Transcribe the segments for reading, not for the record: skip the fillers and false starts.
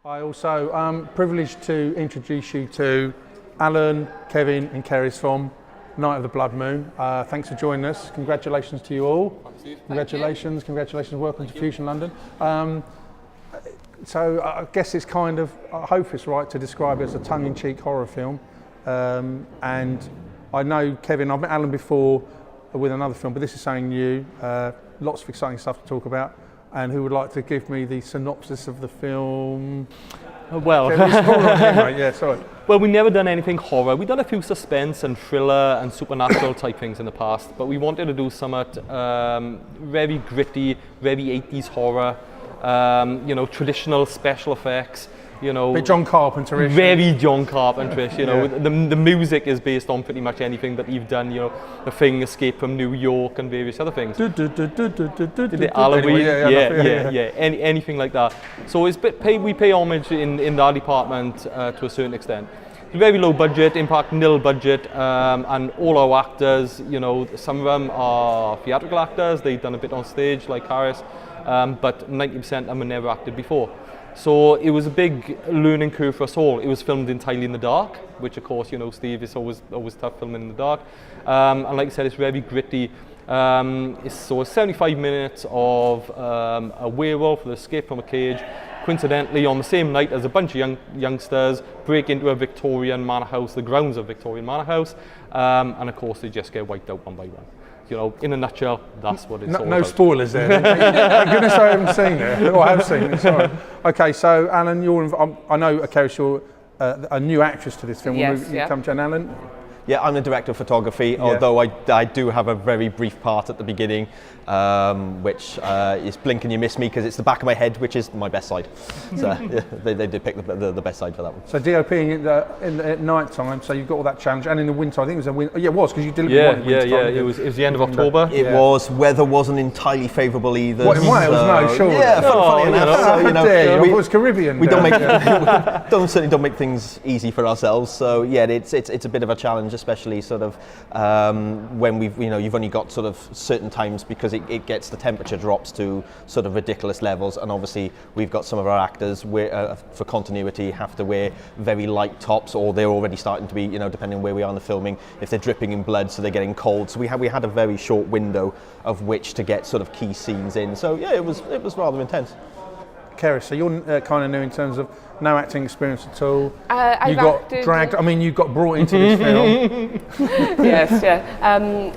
I also privileged to introduce you to Alan, Kevin and Carys from Night of the Bloodmoon. Thanks for joining us. Congratulations to you all. Congratulations, welcome to Fusion London. So I guess it's kind of, I hope it's right to describe it as a tongue-in-cheek horror film. And I know, Kevin, I've met Alan before with another film, but this is something new. Lots of exciting stuff to talk about. And who would like to give me the synopsis of the film? Well, yeah, sorry. Well, we've never done anything horror. We've done a few suspense and thriller and supernatural type things in the past, but we wanted to do something very gritty, very 80s horror, traditional special effects. Bit John Carpenter-ish. Very John Carpenter-ish, the music is based on pretty much anything that you've done, The Thing, Escape from New York and various other things. Halloween, anything like that. So it's we pay homage in that department to a certain extent. Very low budget, impact nil budget, and all our actors, some of them are theatrical actors, they've done a bit on stage like Carys, but 90% of them have never acted before. So it was a big learning curve for us all. It was filmed entirely in the dark, which of course, Steve, it's always tough filming in the dark. And like I said, it's very gritty. It's 75 minutes of a werewolf with escape from a cage. Coincidentally, on the same night as a bunch of youngsters break into a Victorian manor house, the grounds of Victorian manor house, and of course they just get wiped out one by one. In a nutshell, that's what it's all about. No spoilers there. Thank goodness I haven't seen it. Or I have seen it, sorry. Okay, so Alan, I know, Carys, you're a new actress to this film. Yes, you come to Alan? Yeah, I'm the director of photography, although I do have a very brief part at the beginning, which is blink and you miss me because it's the back of my head, which is my best side. So they did pick the best side for that one. So DOPing at night time, so you've got all that challenge, and in the winter, I think it was a winter. Yeah, it was because you delivered one in winter time. It was the end of October. It was. Weather wasn't entirely favourable either. What, in Wales? No, sure. Yeah, funny enough. It was Caribbean. We don't certainly don't make things easy for ourselves. So yeah, it's a bit of a challenge, especially sort of when you've only got sort of certain times because it gets, the temperature drops to sort of ridiculous levels, and obviously we've got some of our actors for continuity have to wear very light tops, or they're already starting to be, depending on where we are in the filming, if they're dripping in blood, so they're getting cold. So we had a very short window of which to get sort of key scenes in. So yeah, it was rather intense. Carys, so you're kind of new in terms of no acting experience at all. You got dragged. I mean, you got brought into this film. Yes, yeah.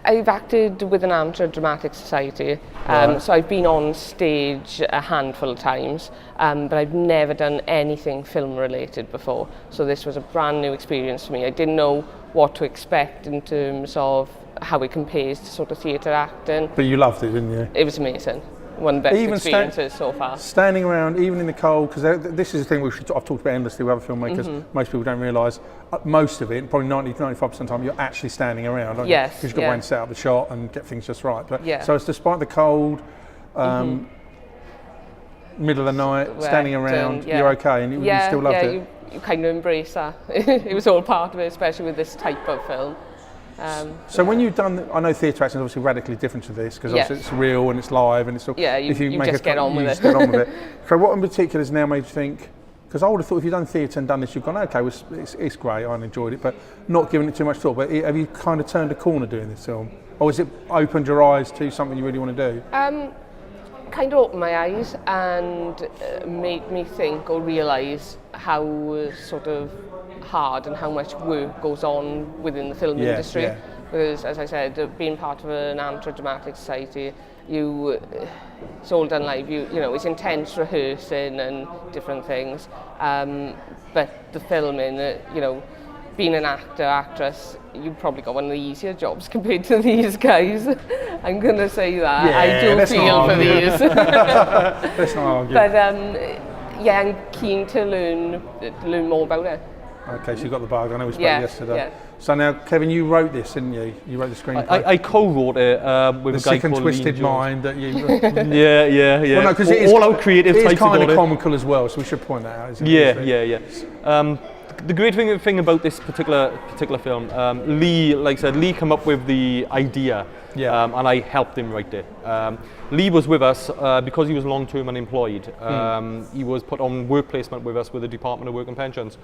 I've acted with an amateur dramatic society, so I've been on stage a handful of times, but I've never done anything film related before. So this was a brand new experience for me. I didn't know what to expect in terms of how it compares to sort of theatre acting. But you loved it, didn't you? It was amazing. One of the best experiences so far. Standing around, even in the cold, because this is the thing I've talked about endlessly with other filmmakers. Most people don't realise most of it, probably 90-95% of the time, you're actually standing around, aren't you? Because you've got to go and set up the shot and get things just right. But so it's despite the cold, middle of the night, standing around, you're okay, and you still loved it. You kind of embrace that. It was all part of it, especially with this type of film. So when you've done, I know theatre acting is obviously radically different to this because obviously it's real and it's live and it's all. Yeah, you just get on with it. So what in particular has now made you think? Because I would have thought if you've done theatre and done this, you've gone okay, it's great, I enjoyed it, but not giving it too much thought. But have you kind of turned a corner doing this film, or has it opened your eyes to something you really want to do? Kind of opened my eyes and made me think or realise how sort of hard and how much work goes on within the film industry. Yeah. Because, as I said, being part of an amateur dramatic society, it's all done live. It's intense rehearsing and different things. But the filming, being an actress, you've probably got one of the easier jobs compared to these guys. I'm going to say that. Yeah, I do feel for these. Let's not argue. But I'm keen to learn more about it. Okay, so you got the bug. I know we spoke yesterday. Yeah. So now, Kevin, you wrote this, didn't you? You wrote the screenplay. I co-wrote it with a guy called Sick and Twisted Mind that you. yeah. Well, no, all our creative types it's kind of comical as well, so we should point that out. Yeah. The the great thing about this particular film, Lee, like I said, Lee came up with the idea, and I helped him write it. Lee was with us because he was long-term unemployed. He was put on work placement with us with the Department of Work and Pensions.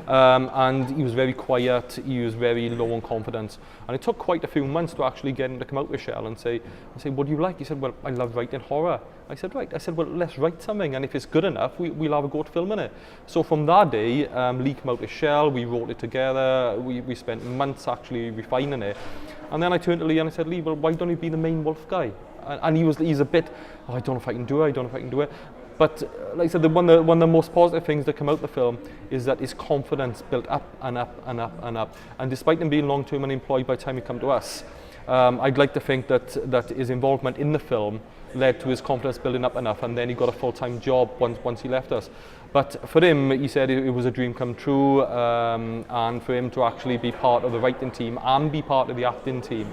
And he was very quiet, he was very low on confidence. And it took quite a few months to actually get him to come out with Shell and say, what do you like? He said, well, I love writing horror. I said, right. I said, well, let's write something, and if it's good enough, we'll have a go at filming it. So from that day, Lee came out with Shell, we wrote it together, we spent months actually refining it. And then I turned to Lee and I said, Lee, well, why don't you be the main wolf guy? And he's a bit, I don't know if I can do it, But like I said, one of the most positive things that come out of the film is that his confidence built up and up and up and up. And despite him being long-term unemployed by the time he come to us, I'd like to think that his involvement in the film led to his confidence building up enough, and then he got a full-time job once he left us. But for him, he said it was a dream come true, and for him to actually be part of the writing team and be part of the acting team,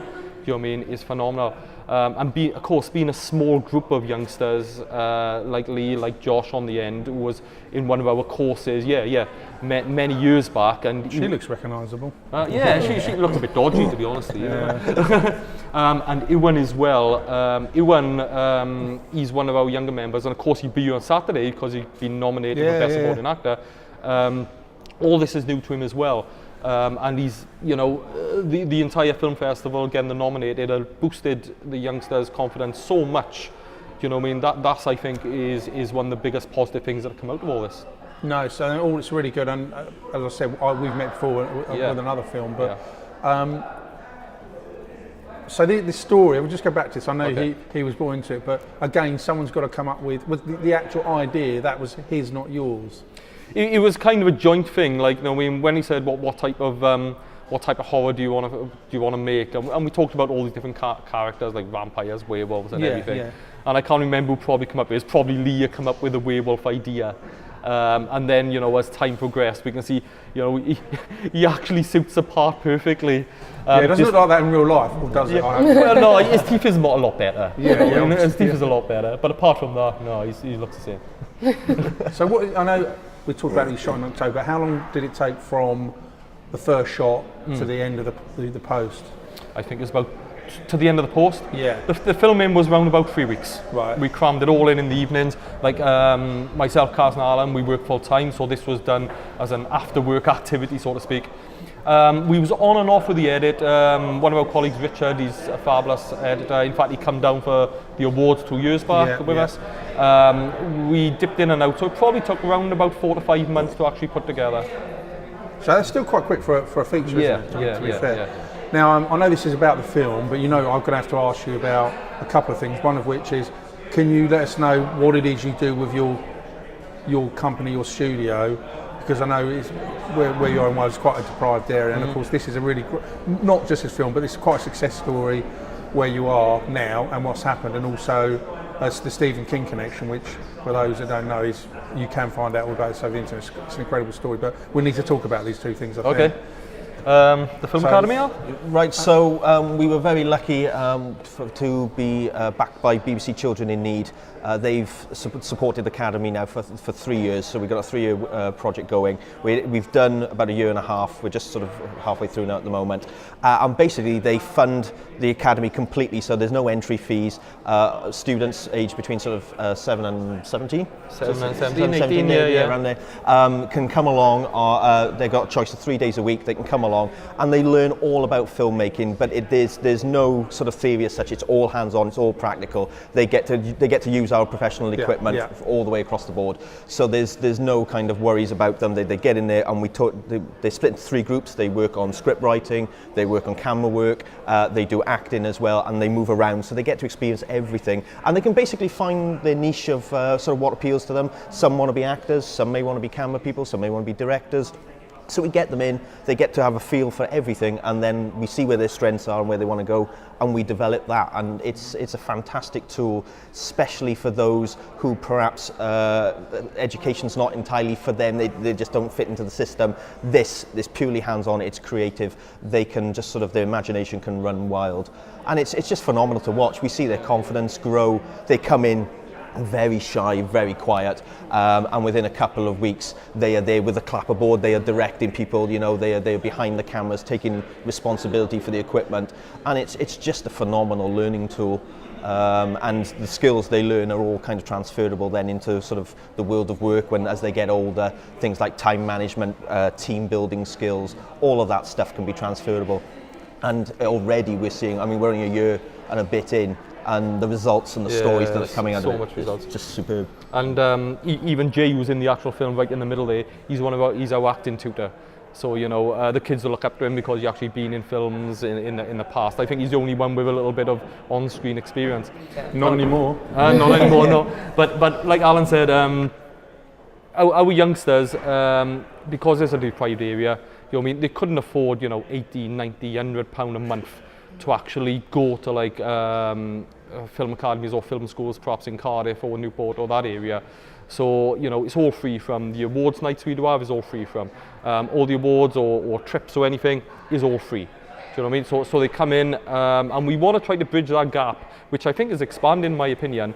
you know what I mean, is phenomenal. And of course, being a small group of youngsters, like Lee, like Josh on the end, who was in one of our courses, many years back. And she looks recognisable. She looks a bit dodgy, to be honest with you. And Iwan as well. Iwan, he's one of our younger members, and of course he'll be here on Saturday because he's been nominated for Best Supporting Actor. All this is new to him as well. And he's, the entire film festival getting the nominated boosted the youngsters' confidence so much. Do you know what I mean? That's I think is one of the biggest positive things that have come out of all this. No, so it's really good. And as I said, we've met before with another film, but. So this story, we'll just go back to this. I know he was brought into it, but again, someone's got to come up with the actual idea. That was his, not yours. It was kind of a joint thing, like when he said what type of horror do you want to make, and we talked about all these different characters like vampires, werewolves, and everything. Yeah. And I can't remember who probably come up with it. It's probably Lee who come up with the werewolf idea. And then as time progressed, we can see he actually suits the part perfectly. It doesn't look like that in real life, or does it? Well, no, his teeth is a lot better. His teeth is a lot better. But apart from that, no, he looks the same. So what I know. We talked about it shot in October. How long did it take from the first shot to the end of the post? I think it's about to the end of the post. Yeah. The filming was around about 3 weeks. Right. We crammed it all in the evenings. Like myself, Carys and Alan, we work full time, so this was done as an after work activity, so to speak. We was on and off with the edit. One of our colleagues, Richard, he's a fabulous editor. In fact, he come down for the awards 2 years back with us. We dipped in and out, so it probably took around about 4 to 5 months to actually put together. So that's still quite quick for a feature, isn't it? To be fair. Now, I know this is about the film, but I'm going to have to ask you about a couple of things. One of which is, can you let us know what it is you do with your company, your studio? Because I know where you are in Wales is quite a deprived area, and of course this is a really, not just this film, but this is quite a success story where you are now and what's happened, and also the Stephen King connection, which for those that don't know is you can find out all about it over the internet. It's an incredible story, but we need to talk about these two things, I think. Okay. The Film Academy, Al? Right, so we were very lucky to be backed by BBC Children in Need. They've supported the Academy now for 3 years, so we've got a 3-year project going. We've done about a year and a half, we're just sort of halfway through now at the moment. And basically they fund the Academy completely, so there's no entry fees. Students aged between sort of 7 and 17? 17, 18, around there, can come along. They've got a choice of 3 days a week, they can come along and they learn all about filmmaking, but there's no sort of theory as such. It's all hands-on, it's all practical. They get to use our professional equipment all the way across the board, so there's no kind of worries about them. They get in there, and they split into 3 groups. They work on script writing, they work on camera work, they do acting as well, and they move around, so they get to experience everything, and they can basically find their niche of sort of what appeals to them. Some want to be actors, some may want to be camera people, some may want to be directors. So we get them in, they get to have a feel for everything, and then we see where their strengths are and where they want to go, and we develop that. And it's a fantastic tool, especially for those who perhaps education's not entirely for them, they just don't fit into the system. This purely hands-on, it's creative, they can just sort of, their imagination can run wild. And it's just phenomenal to watch. We see their confidence grow, they come in very shy, very quiet, and within a couple of weeks they are there with the clapperboard, they are directing people, you know, they are behind the cameras taking responsibility for the equipment, and it's just a phenomenal learning tool. And the skills they learn are all kind of transferable then into sort of the world of work when, as they get older, things like time management, team building skills, all of that stuff can be transferable. And already we're seeing, I mean, we're only a year and a bit in, and the results and the stories that are coming out of it, it's just superb. And even Jay, who's in the actual film right in the middle there, he's our acting tutor. So, you know, the kids will look up to him because he's actually been in films in the past. I think he's the only one with a little bit of on-screen experience. Not anymore. Not anymore, no. But like Alan said, our youngsters, because it's a deprived area, you know, I mean, they couldn't afford, you know, 80, 90, £100 a month to actually go to like film academies or film schools, perhaps in Cardiff or Newport or that area. So, you know, it's all free from the awards nights we do have, is all free from. All the awards or trips or anything is all free. Do you know what I mean? So they come in, and we want to try to bridge that gap, which I think is expanding, in my opinion,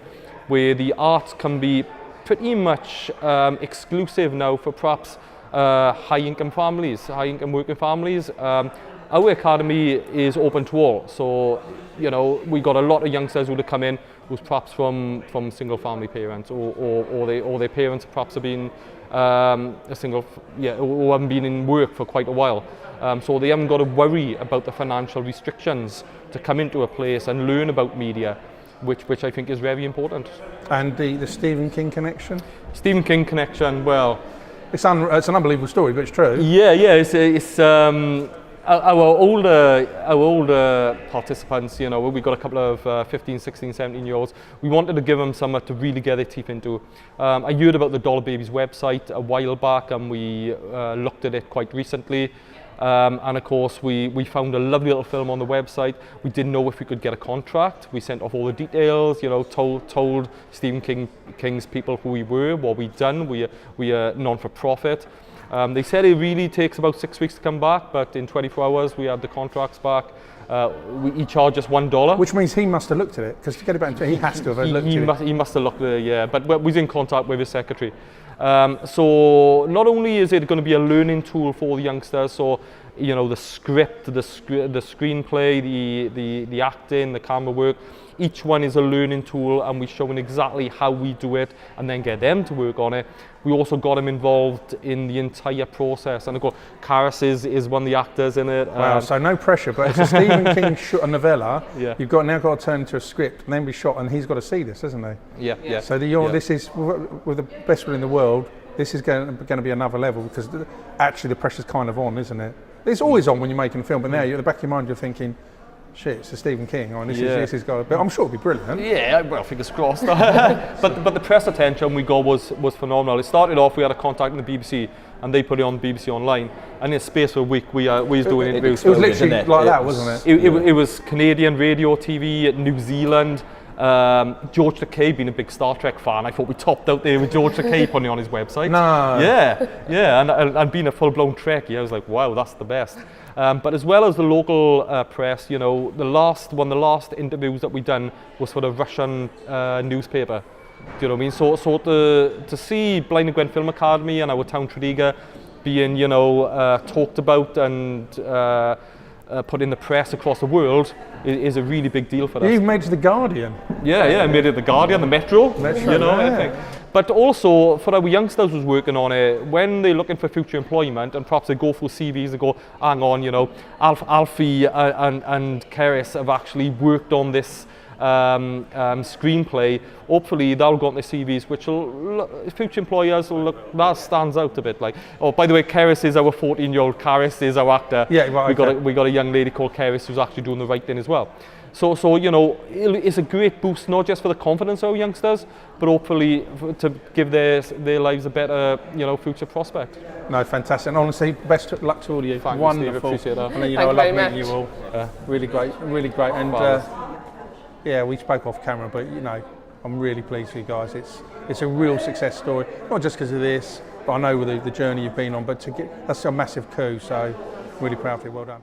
where the arts can be pretty much exclusive now for perhaps high-income families, high-income working families. Our academy is open to all, so, you know, we got a lot of youngsters who would come in who's perhaps from single-family parents, or their parents perhaps have been who haven't been in work for quite a while, so they haven't got to worry about the financial restrictions to come into a place and learn about media, which I think is very important. And the Stephen King connection? Stephen King connection, well, it's an unbelievable story, but it's true. Yeah, it's our older participants, you know, we got a couple of 15, 16, 17-year-olds. We wanted to give them something to really get their teeth into. I heard about the Dollar Babies website a while back, and we looked at it quite recently. And of course, we found a lovely little film on the website. We didn't know if we could get a contract. We sent off all the details, you know, told Stephen King's people who we were, what we'd done. We are non-for-profit. They said it really takes about 6 weeks to come back, but in 24 hours we had the contracts back. He charged us $1. Which means he must have looked at it, because to get it back, he has to have looked at it. He must have looked at it, yeah. But we was in contact with his secretary. So not only is it going to be a learning tool for the youngsters, so, you know, the script, the screenplay, the acting, the camera work, each one is a learning tool, and we're showing exactly how we do it and then get them to work on it. We also got them involved in the entire process, and of course Carys is one of the actors in it. Wow, so no pressure, but it's a Stephen King a novella. Yeah. You've now got to turn into a script and then be shot, and he's got to see this, hasn't he? Yeah. So this is, with the best will in the world, this is going to be another level, because actually the pressure's kind of on, isn't it? It's always on when you're making a film, but now at the back of your mind you're thinking, shit, it's a Stephen King. I mean, this is got. But I'm sure it'll be brilliant. Yeah, well, fingers crossed. but the press attention we got was phenomenal. It started off, we had a contact in the BBC, and they put it on BBC Online. And in space for a week, we was doing interviews. It was literally like that, wasn't it? It was Canadian radio, TV, New Zealand. George Takei, being a big Star Trek fan, I thought we topped out there with George Takei putting it on his website. No. Yeah, and being a full-blown Trekkie, I was like, wow, that's the best. But as well as the local press, you know, one of the last interviews that we done was for the Russian newspaper. Do you know what I mean? So to see Blind and Gwen Film Academy and our town Tredegar being, you know, talked about and put in the press across the world is a really big deal for us. You even made it to The Guardian. Yeah, I made it The Guardian, the Metro, you know, I think. But also, for our youngsters who's working on it, when they're looking for future employment, and perhaps they go through CVs and go, hang on, you know, Alfie and Carys have actually worked on this screenplay. Hopefully they'll go on their CVs, which will future employers will look, that stands out a bit. Like, oh, by the way, Carys is our 14-year-old. Carys is our actor. Yeah, right. We got a young lady called Carys who's actually doing the right thing as well. So you know, it's a great boost, not just for the confidence of our youngsters, but hopefully to give their lives a better, you know, future prospect. No, fantastic. And honestly, best of luck to all of you. Thank Wonderful. You, Steve, appreciate that. And then, you know, I love meeting you all. Really great. And yeah, we spoke off camera, but you know, I'm really pleased with you guys. It's a real success story, not just because of this, but I know the journey you've been on. But that's a massive coup. So really proud of you. Well done.